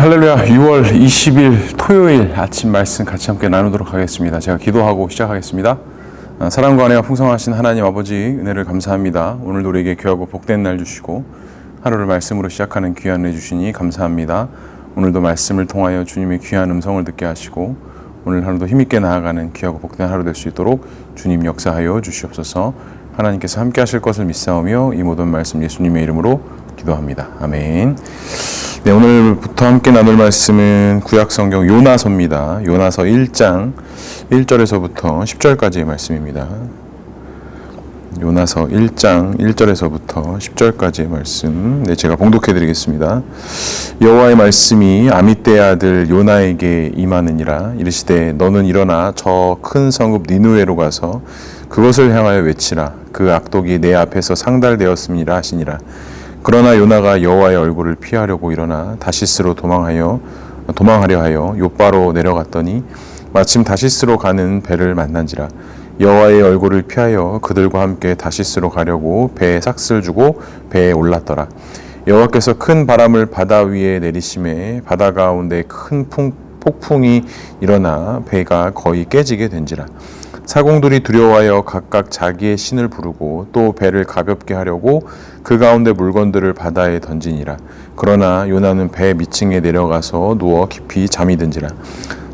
할렐루야. 6월 20일 토요일 아침 말씀 같이 함께 나누도록 하겠습니다. 제가 기도하고 시작하겠습니다. 사랑과 은혜가 풍성하신 하나님 아버지 은혜를 감사합니다. 오늘도 우리에게 귀하고 복된 날 주시고 하루를 말씀으로 시작하는 귀한 은혜 주시니 감사합니다. 오늘도 말씀을 통하여 주님의 귀한 음성을 듣게 하시고 오늘 하루도 힘있게 나아가는 귀하고 복된 하루 될 수 있도록 주님 역사하여 주시옵소서. 하나님께서 함께 하실 것을 믿사오며 이 모든 말씀 예수님의 이름으로 기도합니다. 아멘. 네, 오늘부터 함께 나눌 말씀은 구약성경 요나서입니다. 요나서 1장 1절에서부터 10절까지의 말씀입니다. 요나서 1장 1절에서부터 10절까지의 말씀, 제가 봉독해 드리겠습니다. 여호와의 말씀이 아미떼의 아들 요나에게 임하느니라. 이르시되 너는 일어나 저 큰 성읍 니느웨로 가서 그것을 향하여 외치라. 그 악독이 내 앞에서 상달되었음이라 하시니라. 그러나 요나가 여호와의 얼굴을 피하려고 일어나 다시스로 도망하려 하여 욥바로 내려갔더니 마침 다시스로 가는 배를 만난지라. 여호와의 얼굴을 피하여 그들과 함께 다시스로 가려고 배에 삭슬 주고 배에 올랐더라. 여호와께서 큰 바람을 바다 위에 내리심에 바다 가운데 큰 폭풍이 일어나 배가 거의 깨지게 된지라. 사공들이 두려워하여 각각 자기의 신을 부르고 또 배를 가볍게 하려고 그 가운데 물건들을 바다에 던지니라. 그러나 요나는 배 밑층에 내려가서 누워 깊이 잠이 든지라.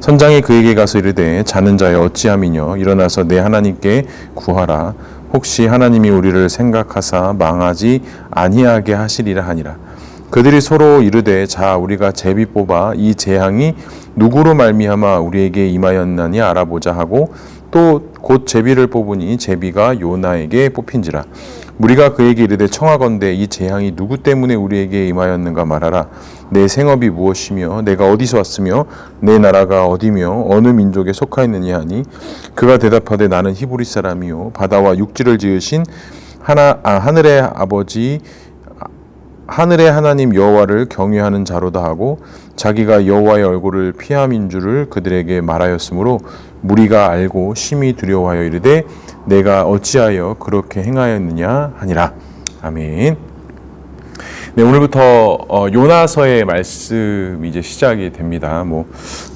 선장이 그에게 가서 이르되 자는 자여 어찌함이뇨. 일어나서 내 하나님께 구하라. 혹시 하나님이 우리를 생각하사 망하지 아니하게 하시리라 하니라. 그들이 서로 이르되 자 우리가 제비 뽑아 이 재앙이 누구로 말미암아 우리에게 임하였나니 알아보자 하고 또 곧 제비를 뽑으니 제비가 요나에게 뽑힌지라. 무리가 그에게 이르되 청하건대 이 재앙이 누구 때문에 우리에게 임하였는가 말하라. 내 생업이 무엇이며 내가 어디서 왔으며 내 나라가 어디며 어느 민족에 속하였느냐 하니 그가 대답하되 나는 히브리 사람이요 바다와 육지를 지으신 하늘의 아버지 하늘의 하나님 여호와를 경외하는 자로다 하고 자기가 여호와의 얼굴을 피함인 줄을 그들에게 말하였으므로 무리가 알고 심히 두려워하여 이르되 내가 어찌하여 그렇게 행하였느냐 하니라. 아멘. 네, 오늘부터 요나서의 말씀이 이제 시작이 됩니다.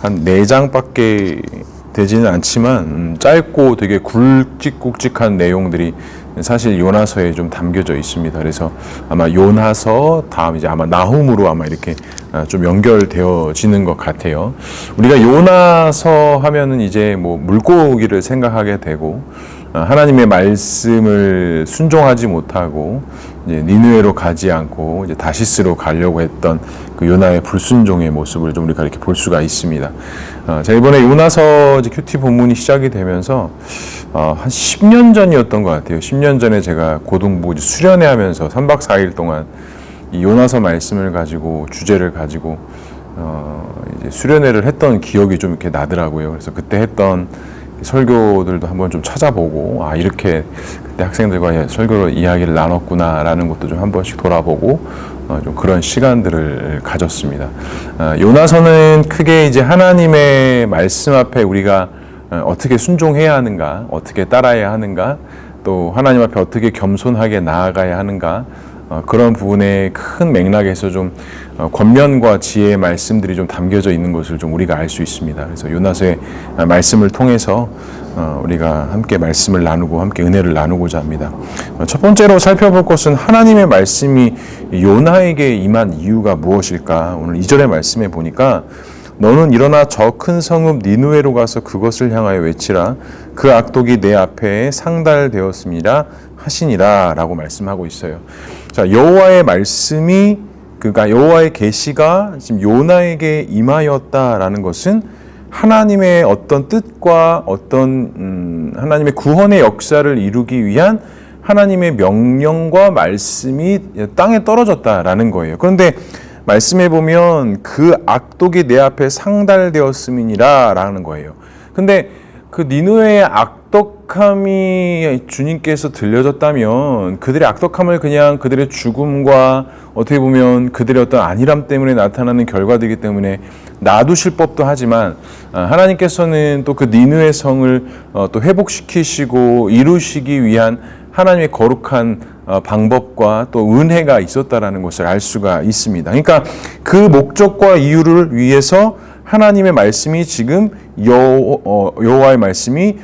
한 4장밖에 되지는 않지만 짧고 되게 굵직굵직한 내용들이 사실 요나서에 좀 담겨져 있습니다. 그래서 아마 요나서 다음 이제 아마 나훔으로 아마 이렇게 좀 연결되어지는 것 같아요. 우리가 요나서 하면은 이제 물고기를 생각하게 되고 하나님의 말씀을 순종하지 못하고 이제 니느웨로 가지 않고 이제 다시스로 가려고 했던 그 요나의 불순종의 모습을 좀 우리가 이렇게 볼 수가 있습니다. 자, 이번에 요나서 이제 큐티 본문이 시작이 되면서 한 10년 전이었던 것 같아요. 10년 전에 제가 고등부 수련회 하면서 3박 4일 동안 이 요나서 말씀을 가지고 주제를 가지고 이제 수련회를 했던 기억이 좀 이렇게 나더라고요. 그래서 그때 했던 설교들도 한번 좀 찾아보고 이렇게 그때 학생들과 설교로 이야기를 나눴구나라는 것도 좀 한 번씩 돌아보고 좀 그런 시간들을 가졌습니다. 요나서는 크게 이제 하나님의 말씀 앞에 우리가 어떻게 순종해야 하는가, 어떻게 따라야 하는가, 또 하나님 앞에 어떻게 겸손하게 나아가야 하는가, 그런 부분의 큰 맥락에서 좀 권면과 지혜의 말씀들이 좀 담겨져 있는 것을 좀 우리가 알 수 있습니다. 그래서 요나서의 말씀을 통해서 우리가 함께 말씀을 나누고 함께 은혜를 나누고자 합니다. 첫 번째로 살펴볼 것은 하나님의 말씀이 요나에게 임한 이유가 무엇일까? 오늘 2절의 말씀에 보니까 너는 일어나 저 큰 성읍 니느웨로 가서 그것을 향하여 외치라. 그 악독이 내 앞에 상달되었음이라 하시니라 라고 말씀하고 있어요. 자, 여호와의 말씀이 그러니까 여호와의 계시가 지금 요나에게 임하였다라는 것은 하나님의 어떤 뜻과 어떤 하나님의 구원의 역사를 이루기 위한 하나님의 명령과 말씀이 땅에 떨어졌다라는 거예요. 그런데 말씀해 보면 그 악독이 내 앞에 상달되었음이니라 라는 거예요. 근데 그 니느웨의 악독함이 주님께서 들려졌다면 그들의 악독함을 그냥 그들의 죽음과 어떻게 보면 그들의 어떤 안일함 때문에 나타나는 결과들이기 때문에 놔두실 법도 하지만 하나님께서는 또 그 니느웨 성을 또 회복시키시고 이루시기 위한 하나님의 거룩한 방법과 또 은혜가 있었다라는 것을 알 수가 있습니다. 그러니까 그 목적과 이유를 위해서 하나님의 말씀이 지금 여호와의 말씀이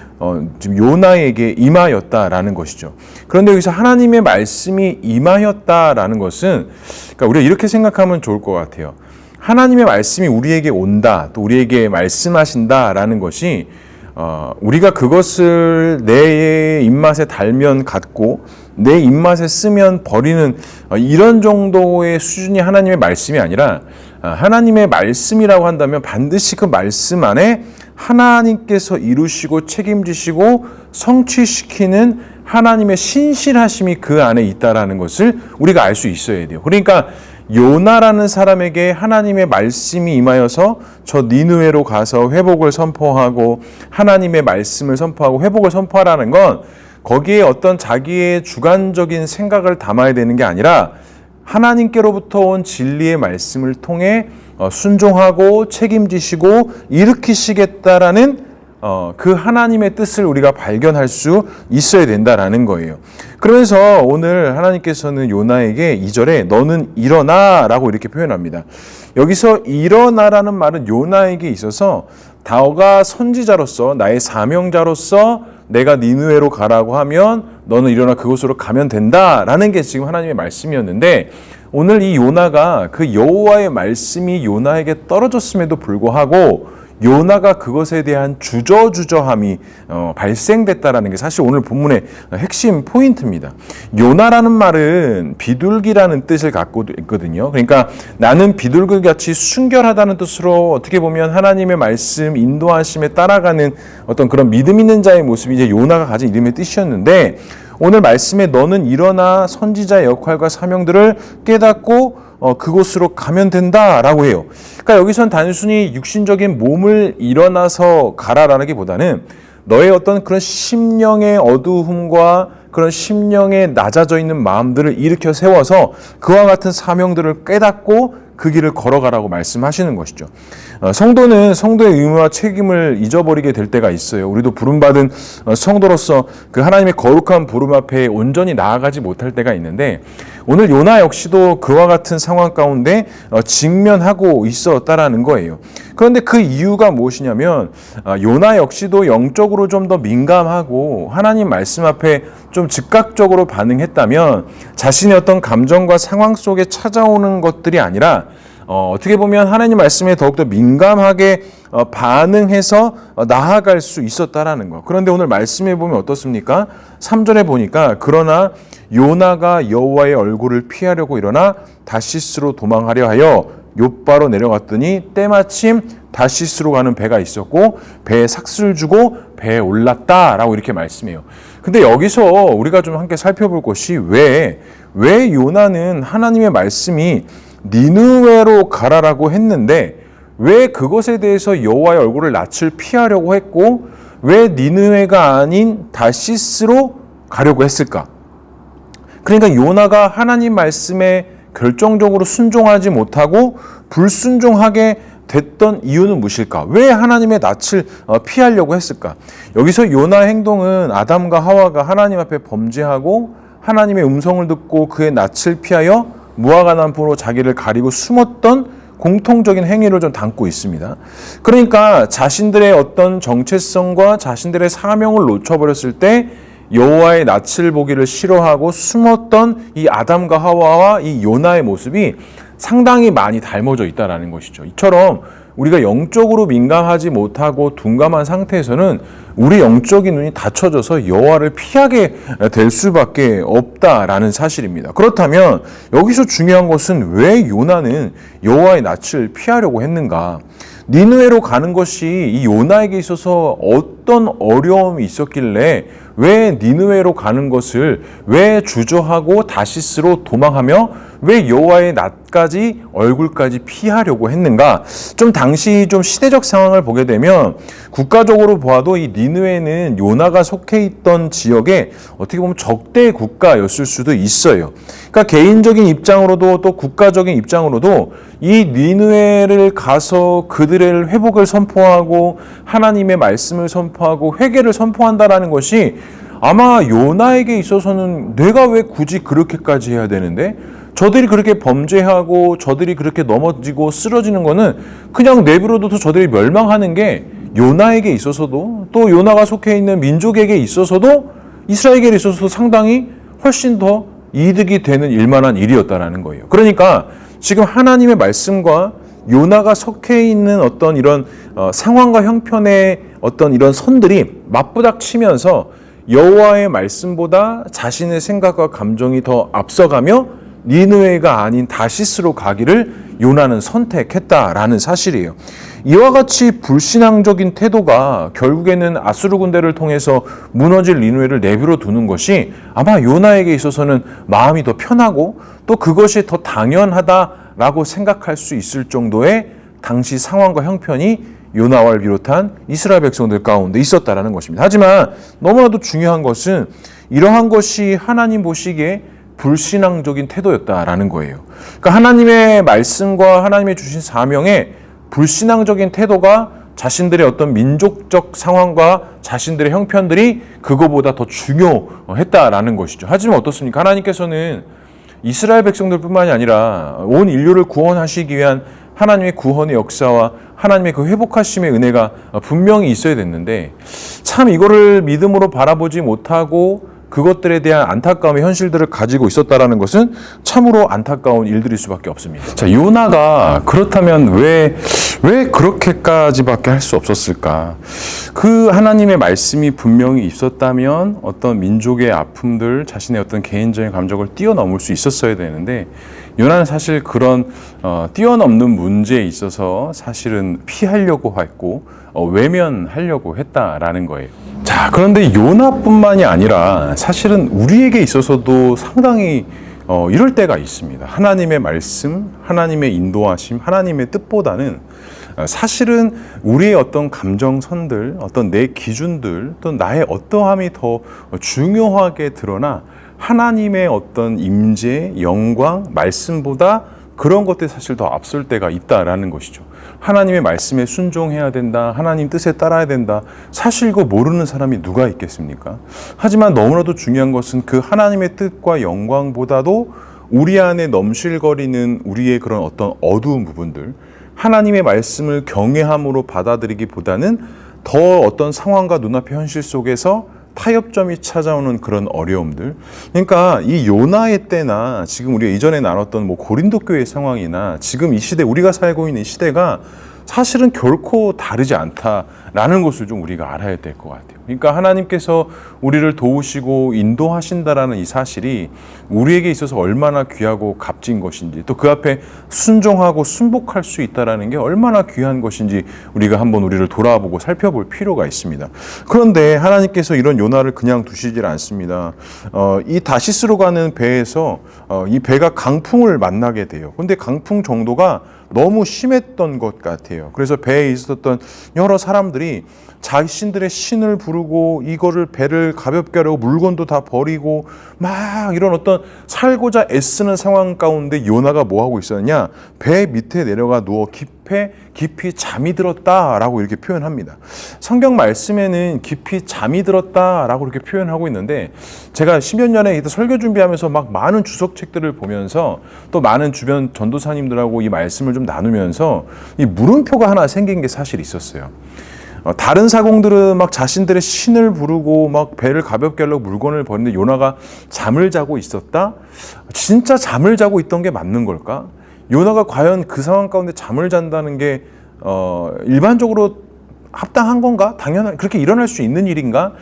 지금 요나에게 임하였다라는 것이죠. 그런데 여기서 하나님의 말씀이 임하였다라는 것은, 그러니까 우리가 이렇게 생각하면 좋을 것 같아요. 하나님의 말씀이 우리에게 온다, 또 우리에게 말씀하신다라는 것이 우리가 그것을 내 입맛에 달면 갖고 내 입맛에 쓰면 버리는 이런 정도의 수준이 하나님의 말씀이 아니라, 하나님의 말씀이라고 한다면 반드시 그 말씀 안에 하나님께서 이루시고 책임지시고 성취시키는 하나님의 신실하심이 그 안에 있다라는 것을 우리가 알 수 있어야 돼요. 그러니까 요나라는 사람에게 하나님의 말씀이 임하여서 저 니느웨로 가서 회복을 선포하고 하나님의 말씀을 선포하고 회복을 선포하라는 건 거기에 어떤 자기의 주관적인 생각을 담아야 되는 게 아니라 하나님께로부터 온 진리의 말씀을 통해 순종하고 책임지시고 일으키시겠다라는 그 하나님의 뜻을 우리가 발견할 수 있어야 된다라는 거예요. 그러면서 오늘 하나님께서는 요나에게 2절에 너는 일어나라고 이렇게 표현합니다. 여기서 일어나라는 말은 요나에게 있어서 너가 선지자로서 나의 사명자로서 내가 니느웨로 가라고 하면 너는 일어나 그곳으로 가면 된다라는 게 지금 하나님의 말씀이었는데, 오늘 이 요나가 그 여호와의 말씀이 요나에게 떨어졌음에도 불구하고 요나가 그것에 대한 주저주저함이 발생됐다라는 게 사실 오늘 본문의 핵심 포인트입니다. 요나라는 말은 비둘기라는 뜻을 갖고 있거든요. 그러니까 나는 비둘기같이 순결하다는 뜻으로 어떻게 보면 하나님의 말씀 인도하심에 따라가는 어떤 그런 믿음 있는 자의 모습이 이제 요나가 가진 이름의 뜻이었는데, 오늘 말씀에 너는 일어나 선지자의 역할과 사명들을 깨닫고 그곳으로 가면 된다라고 해요. 그러니까 여기선 단순히 육신적인 몸을 일어나서 가라라기보다는 너의 어떤 그런 심령의 어두움과 그런 심령에 낮아져 있는 마음들을 일으켜 세워서 그와 같은 사명들을 깨닫고 그 길을 걸어가라고 말씀하시는 것이죠. 성도는 성도의 의무와 책임을 잊어버리게 될 때가 있어요. 우리도 부름받은 성도로서 그 하나님의 거룩한 부름 앞에 온전히 나아가지 못할 때가 있는데, 오늘 요나 역시도 그와 같은 상황 가운데 직면하고 있었다라는 거예요. 그런데 그 이유가 무엇이냐면 요나 역시도 영적으로 좀 더 민감하고 하나님 말씀 앞에 좀 즉각적으로 반응했다면 자신의 어떤 감정과 상황 속에 찾아오는 것들이 아니라 어떻게 보면 하나님 말씀에 더욱더 민감하게 반응해서 나아갈 수 있었다라는 거. 그런데 오늘 말씀해 보면 어떻습니까? 3절에 보니까 그러나 요나가 여호와의 얼굴을 피하려고 일어나 다시스로 도망하려 하여 욥바로 내려갔더니 때마침 다시스로 가는 배가 있었고 배에 삭슬을 주고 배에 올랐다라고 이렇게 말씀해요. 근데 여기서 우리가 좀 함께 살펴볼 것이 왜 요나는 하나님의 말씀이 니느웨로 가라라고 했는데 왜 그것에 대해서 여호와의 얼굴을 낯을 피하려고 했고 왜 니느웨가 아닌 다시스로 가려고 했을까? 그러니까 요나가 하나님 말씀에 결정적으로 순종하지 못하고 불순종하게 됐던 이유는 무엇일까? 왜 하나님의 낯을 피하려고 했을까? 여기서 요나의 행동은 아담과 하와가 하나님 앞에 범죄하고 하나님의 음성을 듣고 그의 낯을 피하여 무화과나무로 자기를 가리고 숨었던 공통적인 행위를 좀 담고 있습니다. 그러니까 자신들의 어떤 정체성과 자신들의 사명을 놓쳐버렸을 때 여호와의 낯을 보기를 싫어하고 숨었던 이 아담과 하와와 이 요나의 모습이 상당히 많이 닮아져 있다는 것이죠. 이처럼 우리가 영적으로 민감하지 못하고 둔감한 상태에서는 우리 영적인 눈이 닫혀져서 여호와를 피하게 될 수밖에 없다라는 사실입니다. 그렇다면 여기서 중요한 것은 왜 요나는 여호와의 낯을 피하려고 했는가? 니느웨로 가는 것이 이 요나에게 있어서 어떤 어려움이 있었길래 왜 니느웨로 가는 것을 왜 주저하고 다시스로 도망하며 왜 여호와의 낯까지 얼굴까지 피하려고 했는가? 좀 당시 좀 시대적 상황을 보게 되면 국가적으로 보아도 이 니느웨는 요나가 속해 있던 지역에 어떻게 보면 적대 국가였을 수도 있어요. 그러니까 개인적인 입장으로도 또 국가적인 입장으로도 이 니느웨를 가서 그들의 회복을 선포하고 하나님의 말씀을 선포하고 회개를 선포한다라는 것이 아마 요나에게 있어서는 내가 왜 굳이 그렇게까지 해야 되는데, 저들이 그렇게 범죄하고 저들이 그렇게 넘어지고 쓰러지는 거는 그냥 내버려둬도 저들이 멸망하는 게 요나에게 있어서도, 또 요나가 속해 있는 민족에게 있어서도, 이스라엘에게 있어서도 상당히 훨씬 더 이득이 되는 일만한 일이었다라는 거예요. 그러니까 지금 하나님의 말씀과 요나가 속해 있는 어떤 이런 상황과 형편의 어떤 이런 선들이 맞부닥치면서 여호와의 말씀보다 자신의 생각과 감정이 더 앞서가며 니느웨가 아닌 다시스로 가기를 요나는 선택했다라는 사실이에요. 이와 같이 불신앙적인 태도가 결국에는 아수르 군대를 통해서 무너질 니느웨를 내버려 두는 것이 아마 요나에게 있어서는 마음이 더 편하고 또 그것이 더 당연하다라고 생각할 수 있을 정도의 당시 상황과 형편이 요나를 비롯한 이스라엘 백성들 가운데 있었다라는 것입니다. 하지만 너무나도 중요한 것은 이러한 것이 하나님 보시기에 불신앙적인 태도였다라는 거예요. 그러니까 하나님의 말씀과 하나님의 주신 사명에 불신앙적인 태도가 자신들의 어떤 민족적 상황과 자신들의 형편들이 그거보다 더 중요했다라는 것이죠. 하지만 어떻습니까? 하나님께서는 이스라엘 백성들뿐만이 아니라 온 인류를 구원하시기 위한 하나님의 구원의 역사와 하나님의 그 회복하심의 은혜가 분명히 있어야 됐는데, 참 이거를 믿음으로 바라보지 못하고 그것들에 대한 안타까움의 현실들을 가지고 있었다라는 것은 참으로 안타까운 일들일 수밖에 없습니다. 자, 요나가 그렇다면 왜 그렇게까지밖에 할 수 없었을까? 그 하나님의 말씀이 분명히 있었다면 어떤 민족의 아픔들, 자신의 어떤 개인적인 감정을 뛰어넘을 수 있었어야 되는데, 요나는 사실 그런 뛰어넘는 문제에 있어서 사실은 피하려고 했고 외면하려고 했다라는 거예요. 자, 그런데 요나뿐만이 아니라 사실은 우리에게 있어서도 상당히 이럴 때가 있습니다. 하나님의 말씀, 하나님의 인도하심, 하나님의 뜻보다는 사실은 우리의 어떤 감정선들, 어떤 내 기준들, 또 나의 어떠함이 더 중요하게 드러나 하나님의 어떤 임재, 영광, 말씀보다 그런 것들이 사실 더 앞설 때가 있다라는 것이죠. 하나님의 말씀에 순종해야 된다, 하나님 뜻에 따라야 된다. 사실 그거 모르는 사람이 누가 있겠습니까? 하지만 너무나도 중요한 것은 그 하나님의 뜻과 영광보다도 우리 안에 넘실거리는 우리의 그런 어떤 어두운 부분들, 하나님의 말씀을 경외함으로 받아들이기보다는 더 어떤 상황과 눈앞의 현실 속에서 타협점이 찾아오는 그런 어려움들. 그러니까 이 요나의 때나 지금 우리가 이전에 나눴던 고린도 교회의 상황이나 지금 이 시대, 우리가 살고 있는 시대가 사실은 결코 다르지 않다라는 것을 좀 우리가 알아야 될 것 같아요. 그러니까 하나님께서 우리를 도우시고 인도하신다라는 이 사실이 우리에게 있어서 얼마나 귀하고 값진 것인지, 또 그 앞에 순종하고 순복할 수 있다라는 게 얼마나 귀한 것인지 우리가 한번 우리를 돌아보고 살펴볼 필요가 있습니다. 그런데 하나님께서 이런 요나를 그냥 두시질 않습니다. 이 다시스로 가는 배에서 이 배가 강풍을 만나게 돼요. 근데 강풍 정도가 너무 심했던 것 같아요. 그래서 배에 있었던 여러 사람들이 자신들의 신을 부르고 이거를 배를 가볍게 하려고 물건도 다 버리고 막 이런 어떤 살고자 애쓰는 상황 가운데 요나가 뭐 하고 있었냐? 배 밑에 내려가 누워 깊이 잠이 들었다라고 이렇게 표현합니다. 성경 말씀에는 깊이 잠이 들었다라고 이렇게 표현하고 있는데, 제가 10여 년에 설교 준비하면서 막 많은 주석책들을 보면서 또 많은 주변 전도사님들하고 이 말씀을 좀 나누면서 이 물음표가 하나 생긴 게 사실 있었어요. 다른 사공들은 막 자신들의 신을 부르고 막 배를 가볍게 하려고 물건을 버리는데 요나가 잠을 자고 있었다? 진짜 잠을 자고 있던 게 맞는 걸까? 요나가 과연 그 상황 가운데 잠을 잔다는 게 일반적으로 합당한 건가? 그렇게 일어날 수 있는 일인가?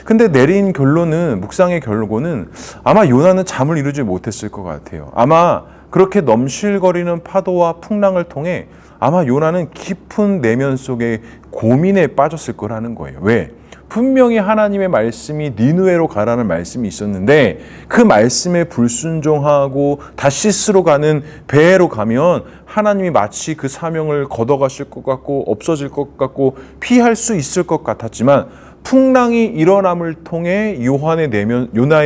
근데 내린 결론은, 묵상의 결론은 아마 요나는 잠을 이루지 못했을 것 같아요. 아마 그렇게 넘실거리는 파도와 풍랑을 통해 아마 요나는 깊은 내면 속에 고민에 빠졌을 거라는 거예요. 왜? 분명히 하나님의 말씀이 니느웨로 가라는 말씀이 있었는데 그 말씀에 불순종하고 다시스로 가는 배로 가면 하나님이 마치 그 사명을 걷어가실 것 같고 없어질 것 같고 피할 수 있을 것 같았지만, 풍랑이 일어남을 통해 요나의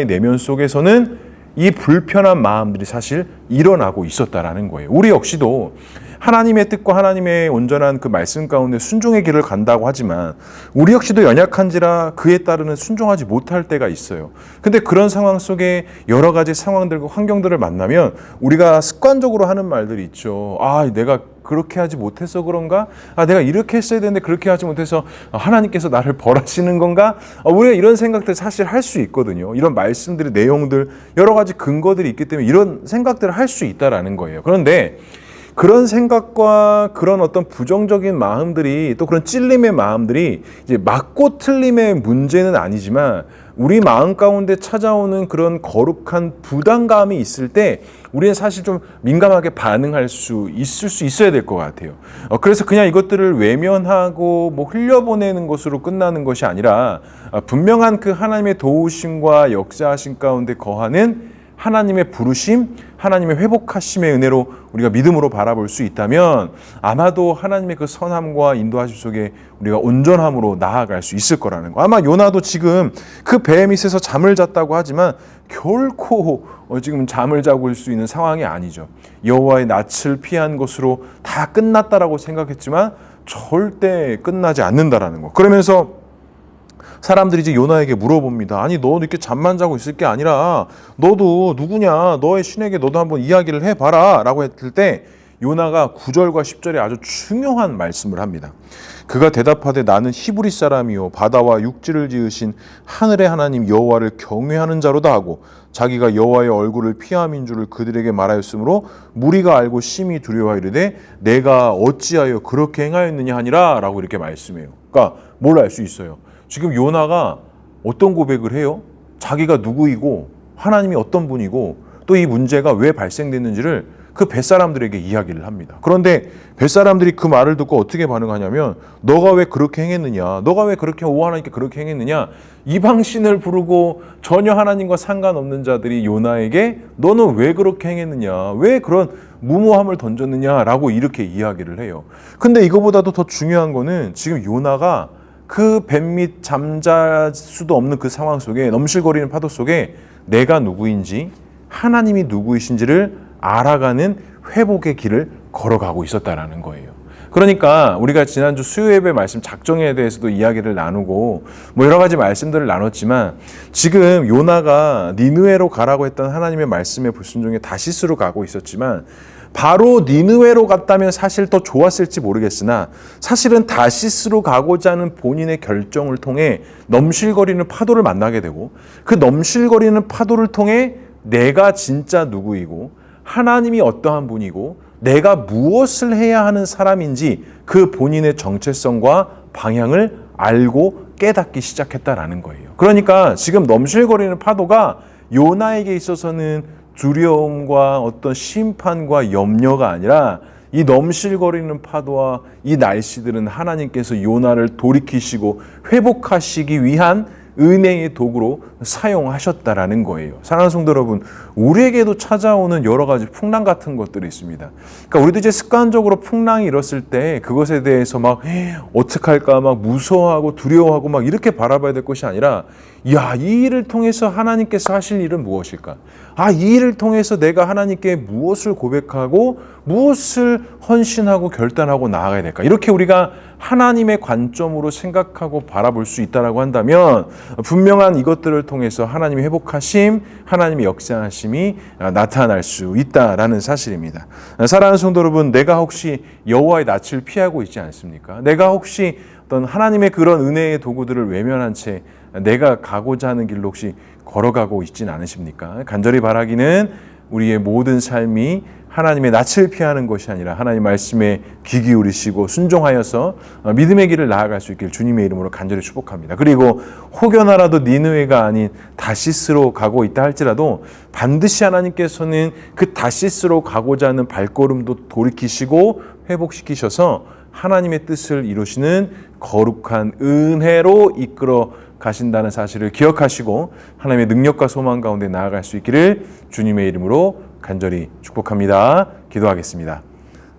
내면 속에서는 이 불편한 마음들이 사실 일어나고 있었다라는 거예요. 우리 역시도 하나님의 뜻과 하나님의 온전한 그 말씀 가운데 순종의 길을 간다고 하지만 우리 역시도 연약한지라 그에 따르는 순종하지 못할 때가 있어요. 근데 그런 상황 속에 여러 가지 상황들과 환경들을 만나면 우리가 습관적으로 하는 말들이 있죠. 내가 그렇게 하지 못해서 그런가? 내가 이렇게 했어야 되는데 그렇게 하지 못해서 하나님께서 나를 벌하시는 건가? 우리가 이런 생각들 사실 할 수 있거든요. 이런 말씀들의 내용들, 여러 가지 근거들이 있기 때문에 이런 생각들을 할 수 있다라는 거예요. 그런데 그런 생각과 그런 어떤 부정적인 마음들이, 또 그런 찔림의 마음들이 이제 맞고 틀림의 문제는 아니지만 우리 마음 가운데 찾아오는 그런 거룩한 부담감이 있을 때 우리는 사실 좀 민감하게 반응할 수 있어야 될 것 같아요. 그래서 그냥 이것들을 외면하고 흘려보내는 것으로 끝나는 것이 아니라 분명한 그 하나님의 도우심과 역사하심 가운데 거하는 하나님의 부르심, 하나님의 회복하심의 은혜로 우리가 믿음으로 바라볼 수 있다면 아마도 하나님의 그 선함과 인도하심 속에 우리가 온전함으로 나아갈 수 있을 거라는 거. 아마 요나도 지금 그 배 밑에서 잠을 잤다고 하지만 결코 지금 잠을 자고 있을 수 있는 상황이 아니죠. 여호와의 낯을 피한 것으로 다 끝났다라고 생각했지만 절대 끝나지 않는다라는 거. 그러면서 사람들이 이제 요나에게 물어봅니다. 아니, 너 이렇게 잠만 자고 있을 게 아니라 너도 누구냐? 너의 신에게 너도 한번 이야기를 해봐라 라고 했을 때 요나가 9절과 10절에 아주 중요한 말씀을 합니다. 그가 대답하되 나는 히브리 사람이요 바다와 육지를 지으신 하늘의 하나님 여호와를 경외하는 자로다 하고 자기가 여호와의 얼굴을 피함인 줄을 그들에게 말하였으므로 무리가 알고 심히 두려워하이르되 내가 어찌하여 그렇게 행하였느냐 하니라 라고 이렇게 말씀해요. 그러니까 뭘 알 수 있어요? 지금 요나가 어떤 고백을 해요? 자기가 누구이고 하나님이 어떤 분이고 또 이 문제가 왜 발생됐는지를 그 뱃사람들에게 이야기를 합니다. 그런데 뱃사람들이 그 말을 듣고 어떻게 반응하냐면 너가 왜 그렇게 행했느냐? 너가 왜 그렇게 하나님께 그렇게 행했느냐? 이방신을 부르고 전혀 하나님과 상관없는 자들이 요나에게 너는 왜 그렇게 행했느냐? 왜 그런 무모함을 던졌느냐라고 이렇게 이야기를 해요. 근데 이거보다도 더 중요한 거는 지금 요나가 그 뱃 밑 잠잘 수도 없는 그 상황 속에 넘실거리는 파도 속에 내가 누구인지 하나님이 누구이신지를 알아가는 회복의 길을 걸어가고 있었다라는 거예요. 그러니까 우리가 지난주 수요예배 말씀 작정에 대해서도 이야기를 나누고 여러 가지 말씀들을 나눴지만 지금 요나가 니느웨로 가라고 했던 하나님의 말씀의 불순종에 다시스로 가고 있었지만 바로 니느웨로 갔다면 사실 더 좋았을지 모르겠으나 사실은 다시스로 가고자 하는 본인의 결정을 통해 넘실거리는 파도를 만나게 되고 그 넘실거리는 파도를 통해 내가 진짜 누구이고 하나님이 어떠한 분이고 내가 무엇을 해야 하는 사람인지 그 본인의 정체성과 방향을 알고 깨닫기 시작했다라는 거예요. 그러니까 지금 넘실거리는 파도가 요나에게 있어서는 두려움과 어떤 심판과 염려가 아니라 이 넘실거리는 파도와 이 날씨들은 하나님께서 요나를 돌이키시고 회복하시기 위한 은혜의 도구로 사용하셨다라는 거예요. 사랑하는 성도 여러분, 우리에게도 찾아오는 여러 가지 풍랑 같은 것들이 있습니다. 그러니까 우리도 이제 습관적으로 풍랑이 일었을 때 그것에 대해서 막 어떡할까 막 무서워하고 두려워하고 막 이렇게 바라봐야 될 것이 아니라 이 일을 통해서 하나님께서 하실 일은 무엇일까? 이 일을 통해서 내가 하나님께 무엇을 고백하고 무엇을 헌신하고 결단하고 나아가야 될까? 이렇게 우리가 하나님의 관점으로 생각하고 바라볼 수 있다라고 한다면 분명한 이것들을 통해서 하나님의 회복하심, 하나님의 역사하심이 나타날 수 있다라는 사실입니다. 사랑하는 성도 여러분, 내가 혹시 여호와의 낯을 피하고 있지 않습니까? 내가 혹시 어떤 하나님의 그런 은혜의 도구들을 외면한 채 내가 가고자 하는 길로 혹시 걸어가고 있지는 않으십니까? 간절히 바라기는 우리의 모든 삶이 하나님의 낯을 피하는 것이 아니라 하나님 말씀에 귀 기울이시고 순종하여서 믿음의 길을 나아갈 수 있기를 주님의 이름으로 간절히 축복합니다. 그리고 혹여나라도 니느웨가 아닌 다시스로 가고 있다 할지라도 반드시 하나님께서는 그 다시스로 가고자 하는 발걸음도 돌이키시고 회복시키셔서 하나님의 뜻을 이루시는 거룩한 은혜로 이끌어 가신다는 사실을 기억하시고 하나님의 능력과 소망 가운데 나아갈 수 있기를 주님의 이름으로 간절히 축복합니다. 기도하겠습니다.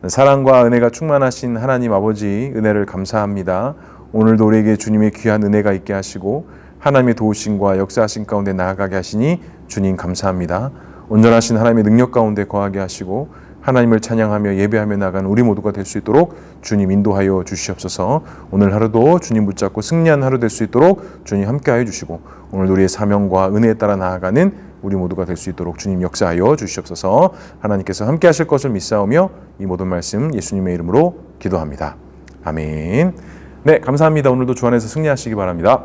사랑과 은혜가 충만하신 하나님 아버지 은혜를 감사합니다. 오늘도 우리에게 주님의 귀한 은혜가 있게 하시고 하나님의 도우심과 역사하심 가운데 나아가게 하시니 주님 감사합니다. 온전하신 하나님의 능력 가운데 거하게 하시고 하나님을 찬양하며 예배하며 나가는 우리 모두가 될 수 있도록 주님 인도하여 주시옵소서. 오늘 하루도 주님 붙잡고 승리한 하루 될 수 있도록 주님 함께하여 주시고 오늘 우리의 사명과 은혜에 따라 나아가는 우리 모두가 될 수 있도록 주님 역사하여 주시옵소서. 하나님께서 함께하실 것을 믿사오며 이 모든 말씀 예수님의 이름으로 기도합니다. 아멘. 네, 감사합니다. 오늘도 주 안에서 승리하시기 바랍니다.